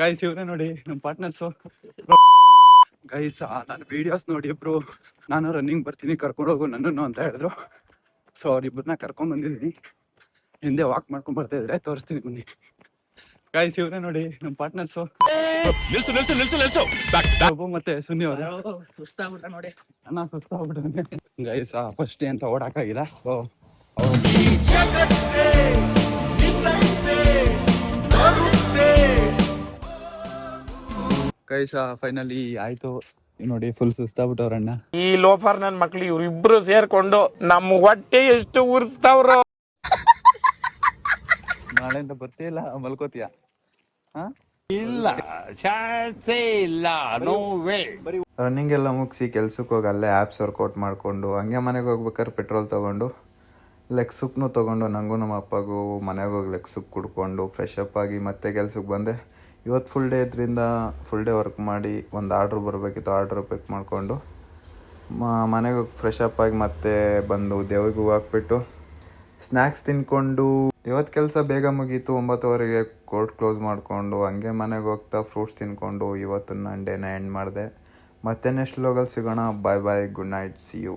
Guys ಇವ್ರೆ ನೋಡಿ ನಮ್ಮ ಪಾರ್ಟ್ನರ್ಸು. ಗೈಸ್ ನಾನು ವಿಡಿಯೋಸ್ ನೋಡಿ ಇಬ್ರು ನಾನು ರನ್ನಿಂಗ್ ಬರ್ತೀನಿ ಕರ್ಕೊಂಡು ಹೋಗು ನನ್ನನ್ನು ಅಂತ ಹೇಳಿದ್ರು. ಸೊ ಅವ್ರಿಬ್ಬರನ್ನ ಕರ್ಕೊಂಡ್ ಬಂದಿದ್ದೀನಿ. ಹಿಂದೆ ವಾಕ್ ಮಾಡ್ಕೊಂಡ್ ಬರ್ತಾ ಇದ್ರೆ ತೋರಿಸ್ತೀನಿ ಬನ್ನಿ. ಗೈಸ್ ಇವ್ರೆ ನೋಡಿ ನಮ್ಮ ಪಾರ್ಟ್ನರ್ಸು ಮತ್ತೆ ಸುನ್ನಿ ಅವರು. ಸುಸ್ತಾಗ್ಬಿಟ್ಟ ನೋಡಿ ಅಣ್ಣ ಸುಸ್ತಾಗ್ಬಿಟ್ಟಿದೆ ಗೈಸ್. ಫಸ್ಟ್ ಡೇ ಅಂತ ಓಡಾಕಾಗಿಲ್ಲ. ಸೊ ಗೈಸ್ ಫೈನಲಿ ಆಯ್ತು ನೋಡಿ. ಫುಲ್ ಸುಸ್ತಾಗ್ಬಿಟ್ಟವ್ರಣ್ಣ. ಈ ಲೋಫರ್ ನನ್ ಮಕ್ಳು ಇವ್ರಿಬ್ರು ಸೇರ್ಕೊಂಡು ನಮ್ಮ ಹೊಟ್ಟೆ ಎಷ್ಟು ಉರ್ಸ್ತಾವ್ರು. ನಾಳೆಯಿಂದ ಬರ್ತೀಯಲ್ಲ ಮಲ್ಕೋತೀಯ? ಇಲ್ಲ ಚಾನ್ಸೇ ಇಲ್ಲ, ನೋ ವೇ. ರನ್ನಿಂಗ್ ಎಲ್ಲ ಮುಗಿಸಿ ಕೆಲ್ಸಕ್ಕೆ ಹೋಗಿ ಅಲ್ಲೇ ಆ್ಯಪ್ಸ್ ವರ್ಕೌಟ್ ಮಾಡಿಕೊಂಡು ಹಂಗೆ ಮನೆಗೆ ಹೋಗ್ಬೇಕಾದ್ರೆ ಪೆಟ್ರೋಲ್ ತೊಗೊಂಡು ಲೆಗ್ ಸುಕ್ನು ತೊಗೊಂಡು ನನಗೂ ನಮ್ಮ ಅಪ್ಪಗೂ ಮನೆಗೆ ಹೋಗಿ ಲೆಗ್ ಸುಕ್ ಕುಡ್ಕೊಂಡು ಫ್ರೆಶ್ ಅಪ್ ಆಗಿ ಮತ್ತೆ ಕೆಲ್ಸಕ್ಕೆ ಬಂದೆ. ಇವತ್ತು ಫುಲ್ ಡೇ ಇದ್ರಿಂದ ಫುಲ್ ಡೇ ವರ್ಕ್ ಮಾಡಿ ಒಂದು ಆರ್ಡ್ರ್ ಬರಬೇಕಿತ್ತು, ಆರ್ಡ್ರ್ ಪಿಕ್ ಮಾಡಿಕೊಂಡು ಮನೆಗೆ ಹೋಗಿ ಫ್ರೆಶ್ ಅಪ್ ಆಗಿ ಮತ್ತೆ ಬಂದು ದೇವ್ರಿಗೆ ಹೂ ಹಾಕ್ಬಿಟ್ಟು ಸ್ನ್ಯಾಕ್ಸ್ ತಿನ್ಕೊಂಡು ಇವತ್ತು ಕೆಲಸ ಬೇಗ ಮುಗೀತು. 9:00ವರೆಗೆ ಕೋರ್ಟ್ ಕ್ಲೋಸ್ ಮಾಡಿಕೊಂಡು ಹಂಗೆ ಮನೆಗೆ ಹೋಗ್ತಾ ಫ್ರೂಟ್ಸ್ ತಿನ್ಕೊಂಡು ಇವತ್ತು ನನ್ನ ಡೇನ ಎಂಡ್ ಮಾಡಿದೆ. ಮತ್ತೆ ನೆಕ್ಸ್ಟ್ ವ್ಲಾಗಲ್ಲಿ ಸಿಗೋಣ. ಬಾಯ್ ಬಾಯ್, ಗುಡ್ ನೈಟ್, ಸಿ ಯು.